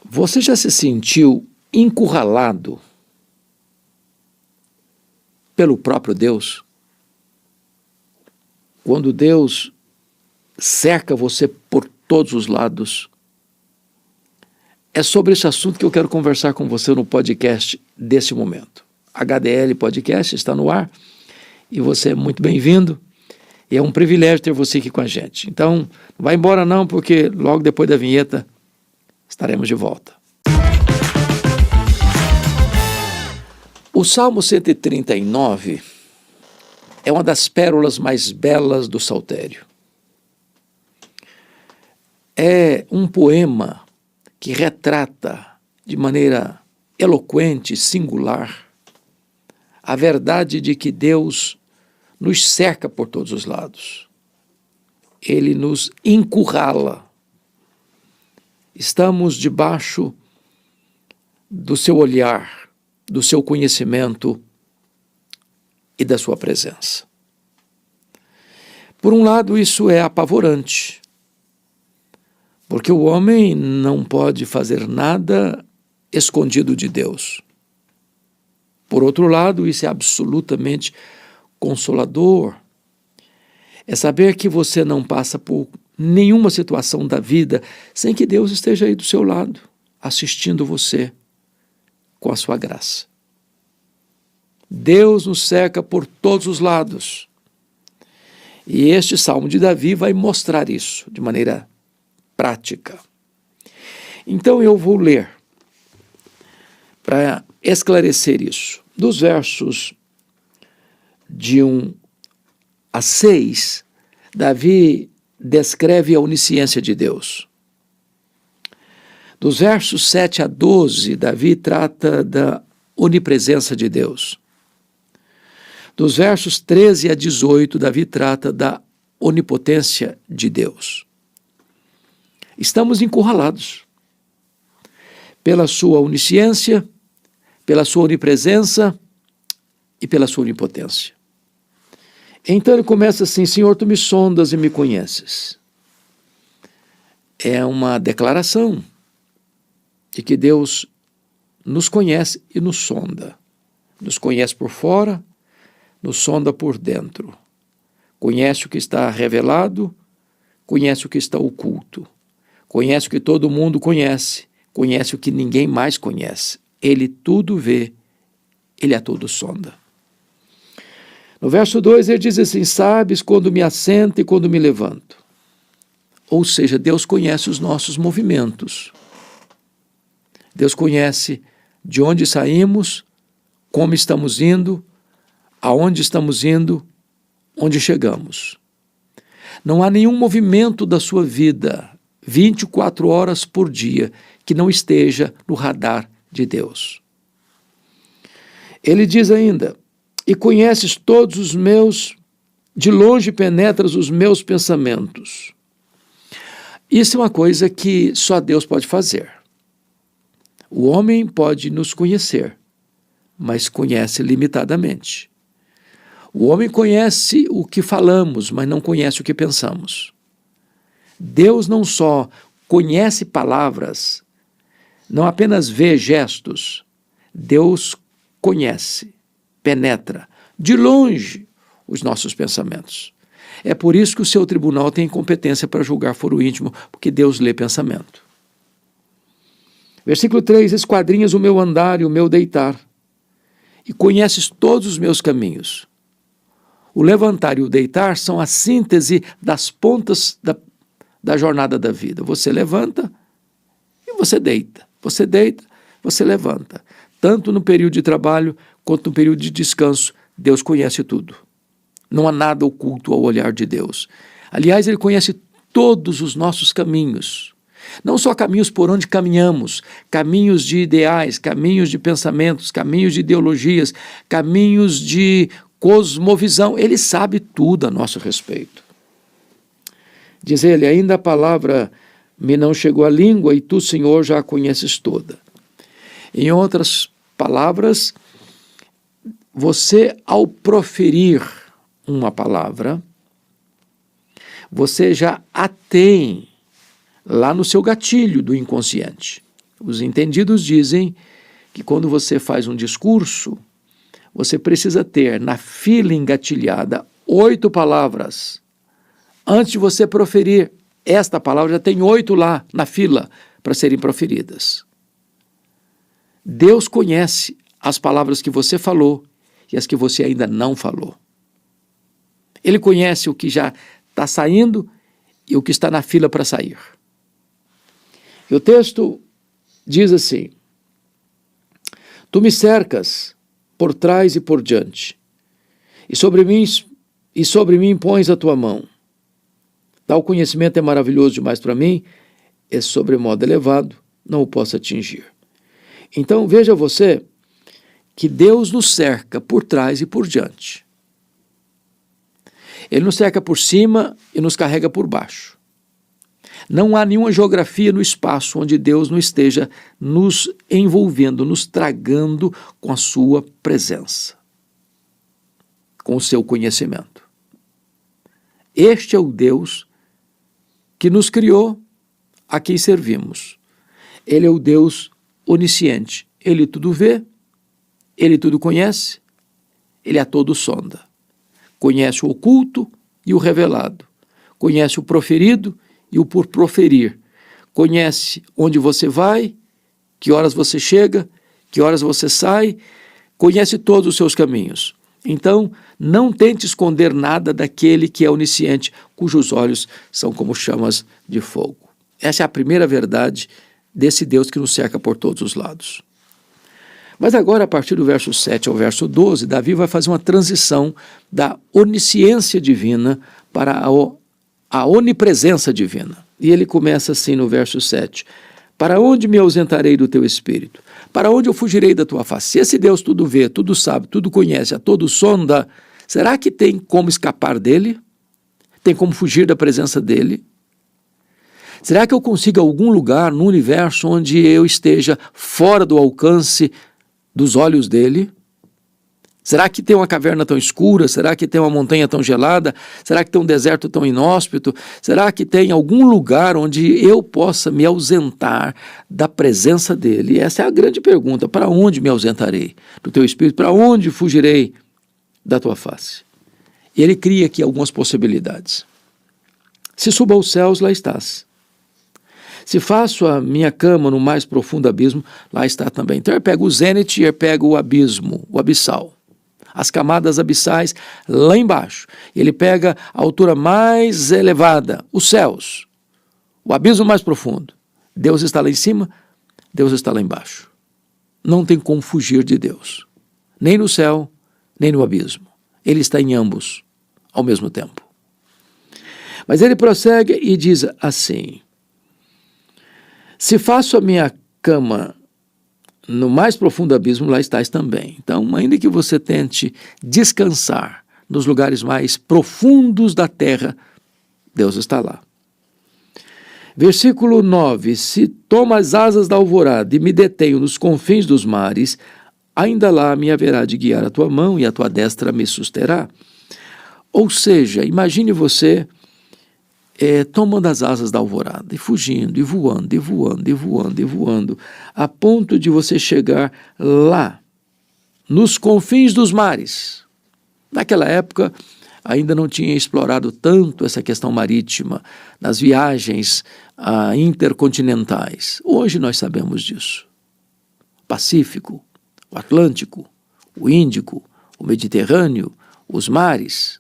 Você já se sentiu encurralado pelo próprio Deus? Quando Deus cerca você por todos os lados. É sobre esse assunto que eu quero conversar com você no podcast desse momento. HDL Podcast está no ar e você é muito bem-vindo. E é um privilégio ter você aqui com a gente. Então, não vai embora não, porque logo depois da vinheta estaremos de volta. O Salmo 139 é uma das pérolas mais belas do Saltério. É um poema que retrata de maneira eloquente, singular, a verdade de que Deus nos cerca por todos os lados. Ele nos encurrala. Estamos debaixo do seu olhar, do seu conhecimento e da sua presença. Por um lado, isso é apavorante, porque o homem não pode fazer nada escondido de Deus. Por outro lado, isso é absolutamente consolador. É saber que você não passa por nenhuma situação da vida sem que Deus esteja aí do seu lado, assistindo você com a sua graça. Deus nos cerca por todos os lados. E este Salmo de Davi vai mostrar isso de maneira prática. Então eu vou ler para esclarecer isso. Dos versos de 1 a 6, Davi descreve a onisciência de Deus. Dos versos 7 a 12, Davi trata da onipresença de Deus. Dos versos 13 a 18, Davi trata da onipotência de Deus. Estamos encurralados pela sua onisciência, pela sua onipresença e pela sua onipotência. Então ele começa assim: Senhor, tu me sondas e me conheces. É uma declaração de que Deus nos conhece e nos sonda. Nos conhece por fora, nos sonda por dentro. Conhece o que está revelado, conhece o que está oculto. Conhece o que todo mundo conhece, conhece o que ninguém mais conhece. Ele tudo vê, ele a tudo sonda. No verso 2 ele diz assim: sabes quando me assento e quando me levanto. Ou seja, Deus conhece os nossos movimentos. Deus conhece de onde saímos, como estamos indo, aonde estamos indo, onde chegamos. Não há nenhum movimento da sua vida, 24 horas por dia, que não esteja no radar de Deus. Ele diz ainda: e conheces todos os meus, de longe penetras os meus pensamentos. Isso é uma coisa que só Deus pode fazer. O homem pode nos conhecer, mas conhece limitadamente. O homem conhece o que falamos, mas não conhece o que pensamos. Deus não só conhece palavras, não apenas vê gestos, Deus conhece, penetra de longe os nossos pensamentos. É por isso que o seu tribunal tem competência para julgar foro íntimo, porque Deus lê pensamento. Versículo 3: esquadrinhas o meu andar e o meu deitar, e conheces todos os meus caminhos. O levantar e o deitar são a síntese das pontas da jornada da vida. Você levanta e você deita. Você deita, você levanta. Tanto no período de trabalho quanto no período de descanso, Deus conhece tudo. Não há nada oculto ao olhar de Deus. Aliás, Ele conhece todos os nossos caminhos. Não só caminhos por onde caminhamos, caminhos de ideais, caminhos de pensamentos, caminhos de ideologias, caminhos de cosmovisão. Ele sabe tudo a nosso respeito. Diz ele: ainda a palavra me não chegou à língua e tu, Senhor, já a conheces toda. Em outras palavras, você, ao proferir uma palavra, você já a tem lá no seu gatilho do inconsciente. Os entendidos dizem que quando você faz um discurso, você precisa ter na fila engatilhada 8 palavras. Antes de você proferir esta palavra, já tem 8 lá na fila para serem proferidas. Deus conhece as palavras que você falou e as que você ainda não falou. Ele conhece o que já está saindo e o que está na fila para sair. E o texto diz assim: Tu me cercas por trás e por diante, e sobre mim pões a tua mão. Tal conhecimento é maravilhoso demais para mim, é sobremodo elevado, não o posso atingir. Então veja você que Deus nos cerca por trás e por diante. Ele nos cerca por cima e nos carrega por baixo. Não há nenhuma geografia no espaço onde Deus não esteja nos envolvendo, nos tragando com a sua presença, com o seu conhecimento. Este é o Deus que nos criou, a quem servimos. Ele é o Deus onisciente. Ele tudo vê, ele tudo conhece, ele a todo sonda. Conhece o oculto e o revelado. Conhece o proferido e o por proferir. Conhece onde você vai, que horas você chega, que horas você sai, conhece todos os seus caminhos. Então, não tente esconder nada daquele que é onisciente, cujos olhos são como chamas de fogo. Essa é a primeira verdade desse Deus que nos cerca por todos os lados. Mas agora, a partir do verso 7 ao verso 12, Davi vai fazer uma transição da onisciência divina para a onipresença divina. E ele começa assim no verso 7. Para onde me ausentarei do teu espírito? Para onde eu fugirei da tua face? Se esse Deus tudo vê, tudo sabe, tudo conhece, a todo sonda, será que tem como escapar dele? Tem como fugir da presença dele? Será que eu consigo algum lugar no universo onde eu esteja fora do alcance dos olhos dele? Será que tem uma caverna tão escura? Será que tem uma montanha tão gelada? Será que tem um deserto tão inóspito? Será que tem algum lugar onde eu possa me ausentar da presença dele? E essa é a grande pergunta. Para onde me ausentarei do teu espírito? Para onde fugirei da tua face? E ele cria aqui algumas possibilidades. Se subo aos céus, lá estás. Se faço a minha cama no mais profundo abismo, lá está também. Então ele pega o zênite e ele pega o abismo, o abissal. As camadas abissais lá embaixo. Ele pega a altura mais elevada, os céus, o abismo mais profundo. Deus está lá em cima, Deus está lá embaixo. Não tem como fugir de Deus, nem no céu, nem no abismo. Ele está em ambos ao mesmo tempo. Mas ele prossegue e diz assim: se faço a minha cama no mais profundo abismo, lá estás também. Então, ainda que você tente descansar nos lugares mais profundos da terra, Deus está lá. Versículo 9: se tomo as asas da alvorada e me detenho nos confins dos mares, ainda lá me haverá de guiar a tua mão e a tua destra me susterá. Ou seja, imagine você tomando as asas da alvorada, e fugindo, e voando, e voando, e voando, e voando, a ponto de você chegar lá, nos confins dos mares. Naquela época, ainda não tinha explorado tanto essa questão marítima, nas viagens intercontinentais. Hoje nós sabemos disso. Pacífico, o Atlântico, o Índico, o Mediterrâneo, os mares.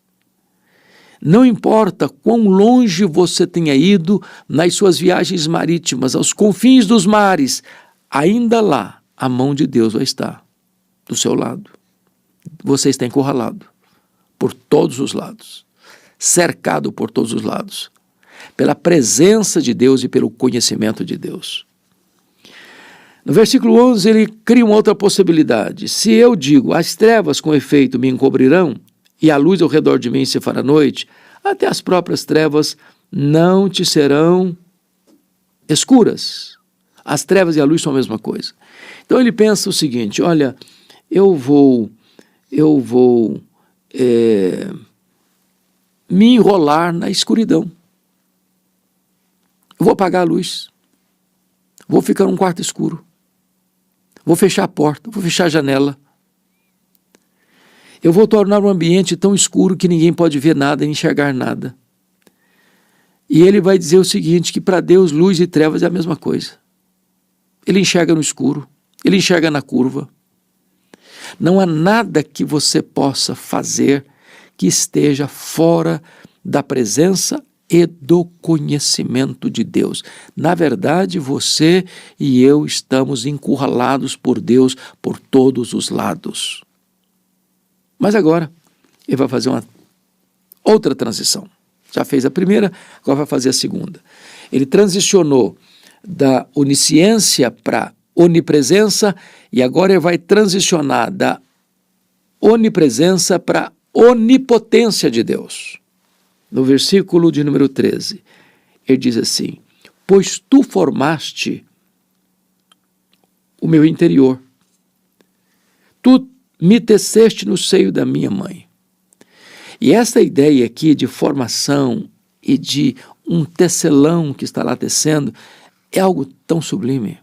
Não importa quão longe você tenha ido nas suas viagens marítimas, aos confins dos mares, ainda lá a mão de Deus vai estar do seu lado. Você está encurralado por todos os lados, cercado por todos os lados, pela presença de Deus e pelo conhecimento de Deus. No versículo 11 ele cria uma outra possibilidade. Se eu digo, as trevas com efeito me encobrirão, e a luz ao redor de mim se fará noite, até as próprias trevas não te serão escuras. As trevas e a luz são a mesma coisa. Então ele pensa o seguinte: olha, eu vou me enrolar na escuridão. Eu vou apagar a luz. Vou ficar num quarto escuro. Vou fechar a porta, vou fechar a janela. Eu vou tornar um ambiente tão escuro que ninguém pode ver nada e enxergar nada. E ele vai dizer o seguinte, que para Deus luz e trevas é a mesma coisa. Ele enxerga no escuro, ele enxerga na curva. Não há nada que você possa fazer que esteja fora da presença e do conhecimento de Deus. Na verdade, você e eu estamos encurralados por Deus por todos os lados. Mas agora, ele vai fazer uma outra transição. Já fez a primeira, agora vai fazer a segunda. Ele transicionou da onisciência para onipresença e agora ele vai transicionar da onipresença para onipotência de Deus. No versículo de número 13, ele diz assim: pois tu formaste o meu interior, tu me teceste no seio da minha mãe. E essa ideia aqui de formação e de um tecelão que está lá tecendo é algo tão sublime.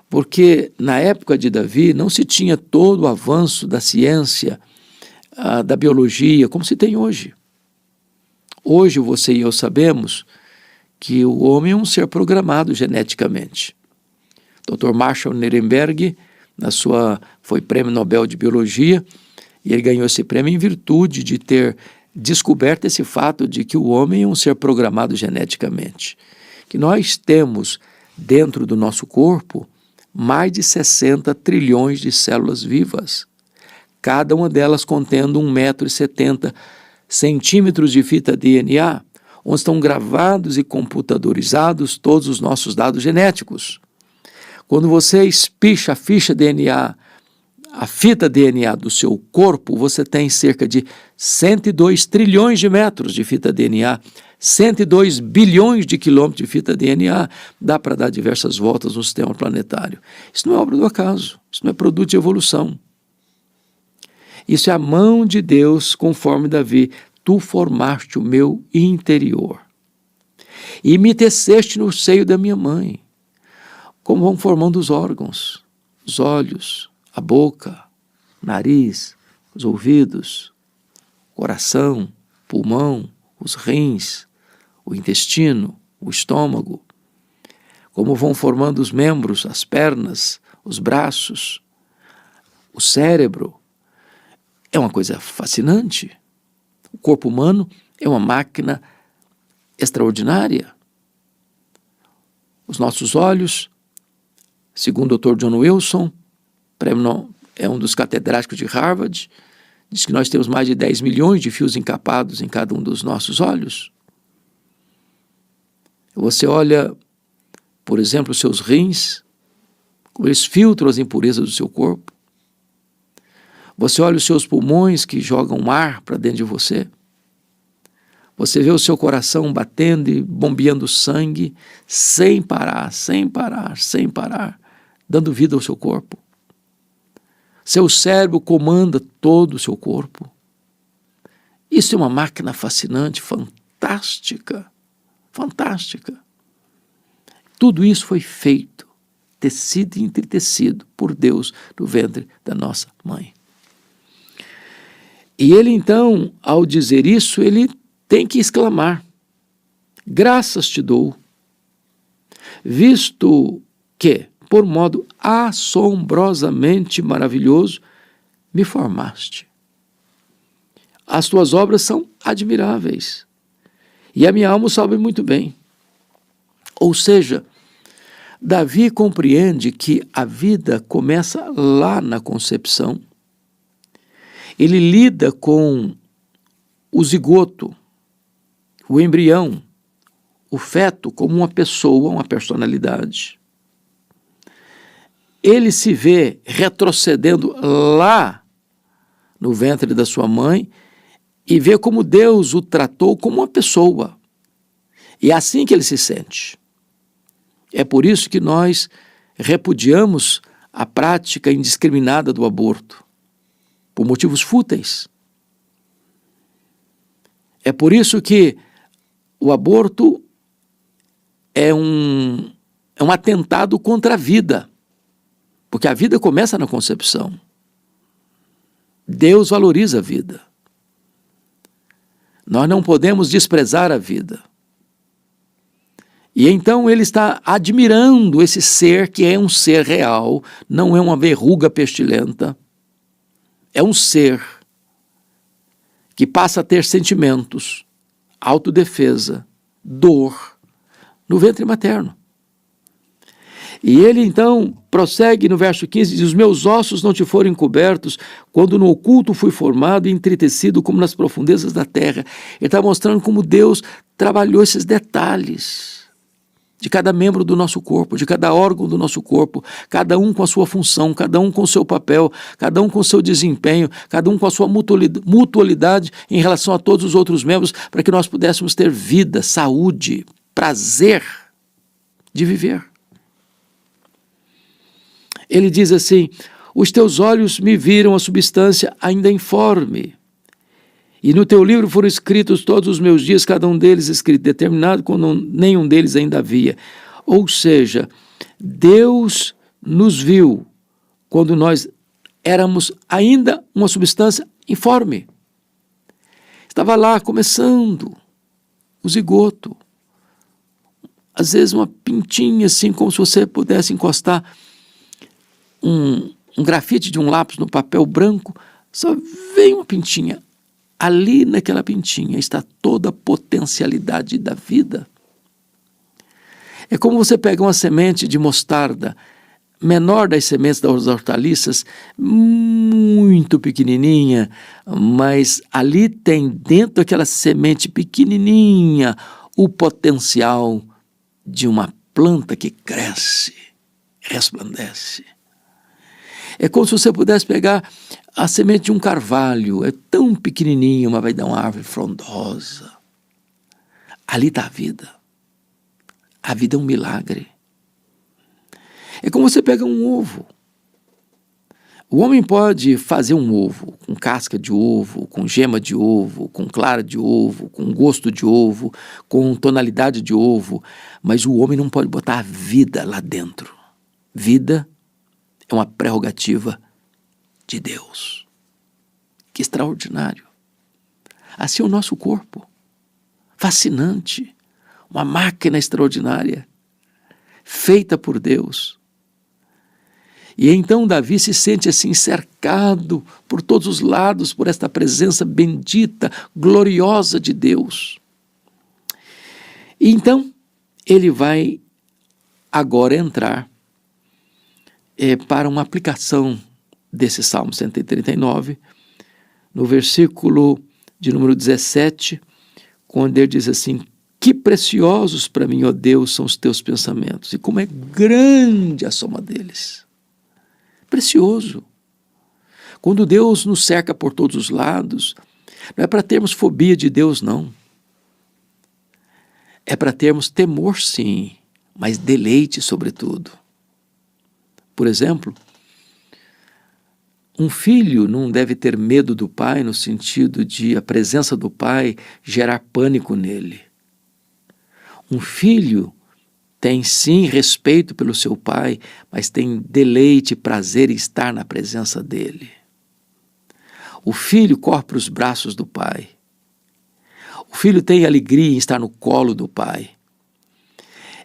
Porque na época de Davi não se tinha todo o avanço da ciência, da biologia, como se tem hoje. Hoje você e eu sabemos que o homem é um ser programado geneticamente. Dr. Marshall Nirenberg, foi prêmio Nobel de Biologia, e ele ganhou esse prêmio em virtude de ter descoberto esse fato de que o homem é um ser programado geneticamente. Que nós temos dentro do nosso corpo mais de 60 trilhões de células vivas, cada uma delas contendo 1,70 m de fita DNA, onde estão gravados e computadorizados todos os nossos dados genéticos. Quando você espicha a ficha DNA, a fita DNA do seu corpo, você tem cerca de 102 trilhões de metros de fita DNA, 102 bilhões de quilômetros de fita DNA, dá para dar diversas voltas no sistema planetário. Isso não é obra do acaso, isso não é produto de evolução. Isso é a mão de Deus, conforme Davi, tu formaste o meu interior e me teceste no seio da minha mãe. Como vão formando os órgãos, os olhos, a boca, nariz, os ouvidos, coração, pulmão, os rins, o intestino, o estômago, como vão formando os membros, as pernas, os braços, o cérebro. É uma coisa fascinante. O corpo humano é uma máquina extraordinária. Os nossos olhos, segundo o Dr. John Wilson, é um dos catedráticos de Harvard, diz que nós temos mais de 10 milhões de fios encapados em cada um dos nossos olhos. Você olha, por exemplo, os seus rins, como eles filtram as impurezas do seu corpo. Você olha os seus pulmões que jogam ar para dentro de você. Você vê o seu coração batendo e bombeando sangue sem parar, sem parar, sem parar, dando vida ao seu corpo. Seu cérebro comanda todo o seu corpo. Isso é uma máquina fascinante, fantástica, fantástica. Tudo isso foi feito, tecido e entretecido por Deus no ventre da nossa mãe. E ele então, ao dizer isso, ele tem que exclamar: graças te dou, visto que, por modo assombrosamente maravilhoso, me formaste. As tuas obras são admiráveis, e a minha alma o sabe muito bem. Ou seja, Davi compreende que a vida começa lá na concepção. Ele lida com o zigoto, o embrião, o feto como uma pessoa, uma personalidade. Ele se vê retrocedendo lá no ventre da sua mãe e vê como Deus o tratou como uma pessoa. E é assim que ele se sente. É por isso que nós repudiamos a prática indiscriminada do aborto, por motivos fúteis. É por isso que o aborto é é um atentado contra a vida, porque a vida começa na concepção. Deus valoriza a vida. Nós não podemos desprezar a vida. E então ele está admirando esse ser que é um ser real, não é uma verruga pestilenta, é um ser que passa a ter sentimentos, autodefesa, dor, no ventre materno. E ele então prossegue no verso 15, diz: os meus ossos não te foram encobertos, quando no oculto fui formado e entretecido como nas profundezas da terra. Ele está mostrando como Deus trabalhou esses detalhes de cada membro do nosso corpo, de cada órgão do nosso corpo, cada um com a sua função, cada um com o seu papel, cada um com o seu desempenho, cada um com a sua mutualidade em relação a todos os outros membros, para que nós pudéssemos ter vida, saúde, prazer de viver. Ele diz assim: os teus olhos me viram a substância ainda informe, e no teu livro foram escritos todos os meus dias, cada um deles escrito determinado, quando nenhum deles ainda havia. Ou seja, Deus nos viu quando nós éramos ainda uma substância informe. Estava lá começando o zigoto, às vezes uma pintinha assim, como se você pudesse encostar um grafite de um lápis no papel branco, só vem uma pintinha. Ali naquela pintinha está toda a potencialidade da vida. É como você pega uma semente de mostarda, menor das sementes das hortaliças, muito pequenininha, mas ali tem dentro daquela semente pequenininha o potencial de uma planta que cresce, resplandece. É como se você pudesse pegar a semente de um carvalho, é tão pequenininho, mas vai dar uma árvore frondosa. Ali está a vida. A vida é um milagre. É como você pega um ovo. O homem pode fazer um ovo com casca de ovo, com gema de ovo, com clara de ovo, com gosto de ovo, com tonalidade de ovo, mas o homem não pode botar a vida lá dentro. Vida é uma prerrogativa de Deus. Que extraordinário. Assim é o nosso corpo. Fascinante. Uma máquina extraordinária. Feita por Deus. E então Davi se sente assim cercado por todos os lados por esta presença bendita, gloriosa de Deus. E então ele vai agora entrar para uma aplicação desse Salmo 139, no versículo de número 17, quando ele diz assim: que preciosos para mim, ó Deus, são os teus pensamentos, e como é grande a soma deles. Precioso. Quando Deus nos cerca por todos os lados, não é para termos fobia de Deus, não. É para termos temor, sim, mas deleite, sobretudo. Por exemplo, um filho não deve ter medo do pai no sentido de a presença do pai gerar pânico nele. Um filho tem sim respeito pelo seu pai, mas tem deleite e prazer em estar na presença dele. O filho corre para os braços do pai. O filho tem alegria em estar no colo do pai.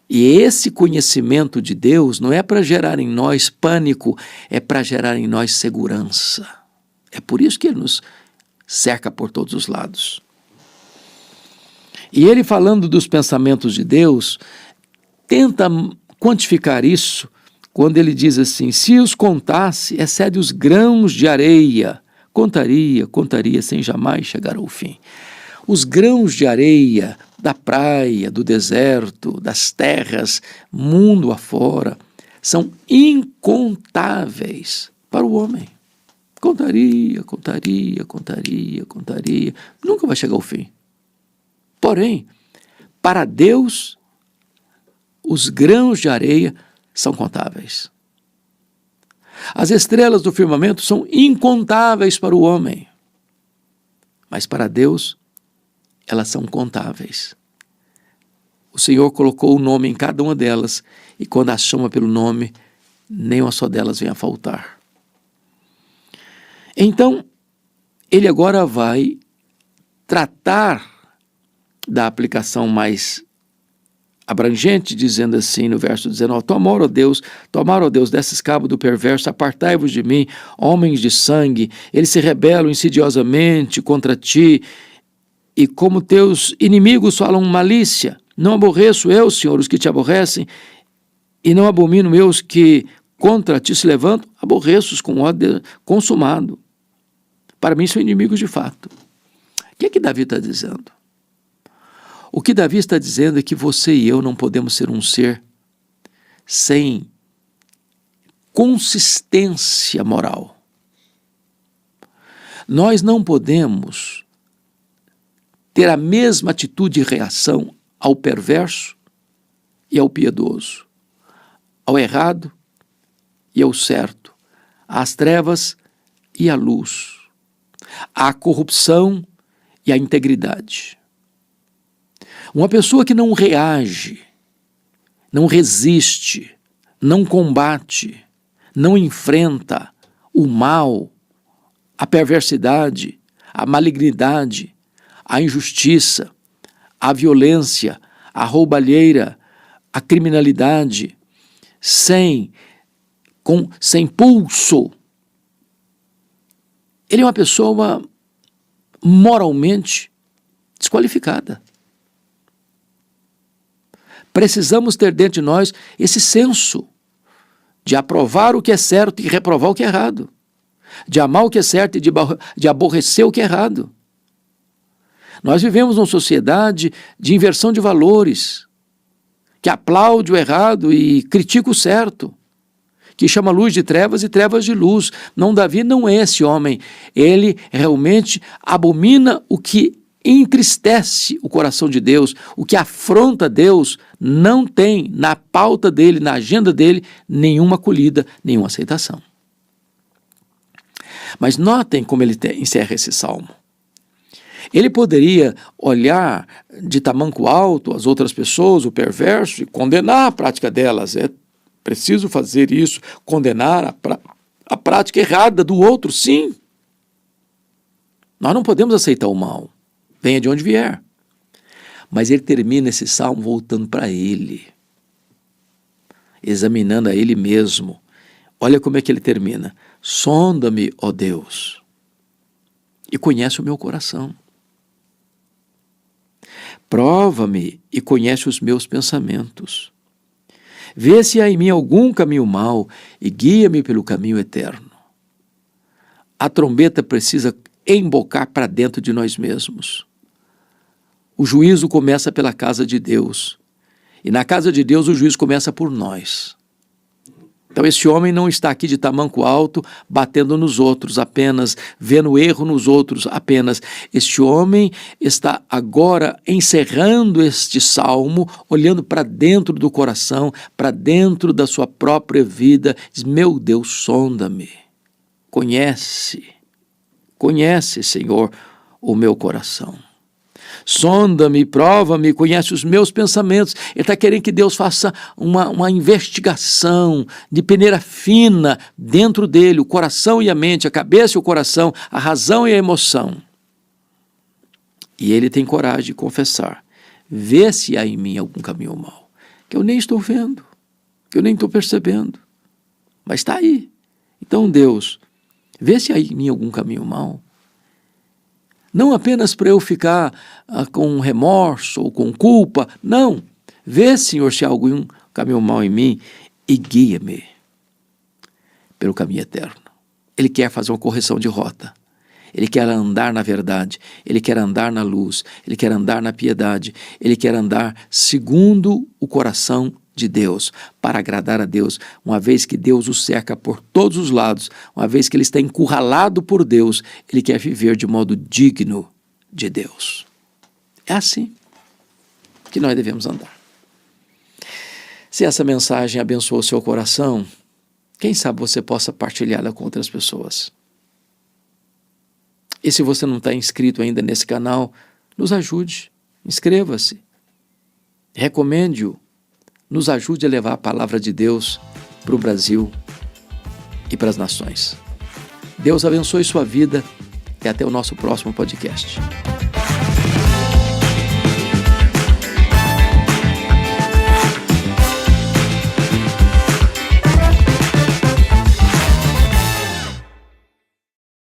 E esse conhecimento de Deus não é para gerar em nós pânico, é para gerar em nós segurança. É por isso que ele nos cerca por todos os lados. E ele, falando dos pensamentos de Deus, tenta quantificar isso quando ele diz assim: se os contasse, excede os grãos de areia, contaria sem jamais chegar ao fim. Os grãos de areia da praia, do deserto, das terras, mundo afora, são incontáveis para o homem. Contaria, nunca vai chegar ao fim. Porém, para Deus, os grãos de areia são contáveis. As estrelas do firmamento são incontáveis para o homem, mas para Deus, elas são contáveis. o Senhor colocou o nome em cada uma delas, e quando as chama pelo nome, nem uma só delas vem a faltar. Então, ele agora vai tratar da aplicação mais abrangente, dizendo assim no verso 19: Tomara, ó Deus, desses cabos do perverso, apartai-vos de mim, homens de sangue, eles se rebelam insidiosamente contra ti, e como teus inimigos falam malícia. Não aborreço eu, Senhor, os que te aborrecem, e não abomino eu os que contra ti se levantam, aborreço-os com ódio consumado. Para mim são inimigos de fato. O que é que Davi está dizendo? O que Davi está dizendo é que você e eu não podemos ser um ser sem consistência moral. Nós não podemos ter a mesma atitude e reação ao perverso e ao piedoso, ao errado e ao certo, às trevas e à luz, à corrupção e à integridade. Uma pessoa que não reage, não resiste, não combate, não enfrenta o mal, a perversidade, a malignidade, a injustiça, a violência, a roubalheira, a criminalidade, sem pulso. Ele é uma pessoa moralmente desqualificada. Precisamos ter dentro de nós esse senso de aprovar o que é certo e reprovar o que é errado, de amar o que é certo e de aborrecer o que é errado. Nós vivemos numa sociedade de inversão de valores, que aplaude o errado e critica o certo, que chama luz de trevas e trevas de luz. Não, Davi não é esse homem. Ele realmente abomina o que entristece o coração de Deus, o que afronta Deus. Não tem na pauta dele, na agenda dele, nenhuma acolhida, nenhuma aceitação. Mas notem como ele encerra esse salmo. Ele poderia olhar de tamanco alto as outras pessoas, o perverso, e condenar a prática delas. É preciso fazer isso, condenar a prática errada do outro, sim. Nós não podemos aceitar o mal, venha de onde vier. Mas ele termina esse salmo voltando para ele, examinando a ele mesmo. Olha como é que ele termina: sonda-me, ó Deus, e conhece o meu coração. Prova-me e conhece os meus pensamentos. Vê se há em mim algum caminho mau e guia-me pelo caminho eterno. A trombeta precisa embocar para dentro de nós mesmos. O juízo começa pela casa de Deus. E na casa de Deus o juízo começa por nós. Então esse homem não está aqui de tamanco alto, batendo nos outros apenas, vendo erro nos outros apenas. Este homem está agora encerrando este salmo, olhando para dentro do coração, para dentro da sua própria vida. Diz: meu Deus, sonda-me, conhece, Senhor, o meu coração. Sonda-me, prova-me, conhece os meus pensamentos. Ele está querendo que Deus faça uma investigação de peneira fina dentro dele, o coração e a mente, a cabeça e o coração, a razão e a emoção. E ele tem coragem de confessar: vê se há em mim algum caminho mau, que eu nem estou vendo, que eu nem estou percebendo, mas está aí. Então, Deus, vê se há em mim algum caminho mau. Não apenas para eu ficar com remorso ou com culpa, não. Vê, Senhor, se há algum caminho mau em mim e guia-me pelo caminho eterno. Ele quer fazer uma correção de rota. Ele quer andar na verdade, ele quer andar na luz, ele quer andar na piedade, ele quer andar segundo o coração de Deus, para agradar a Deus, uma vez que Deus o cerca por todos os lados, uma vez que ele está encurralado por Deus, ele quer viver de modo digno de Deus. É assim que nós devemos andar. Se essa mensagem abençoou o seu coração, quem sabe você possa partilhá-la com outras pessoas. E se você não está inscrito ainda nesse canal, nos ajude, inscreva-se. recomende-o, nos ajude a levar a palavra de Deus para o Brasil e para as nações. Deus abençoe sua vida e até o nosso próximo podcast.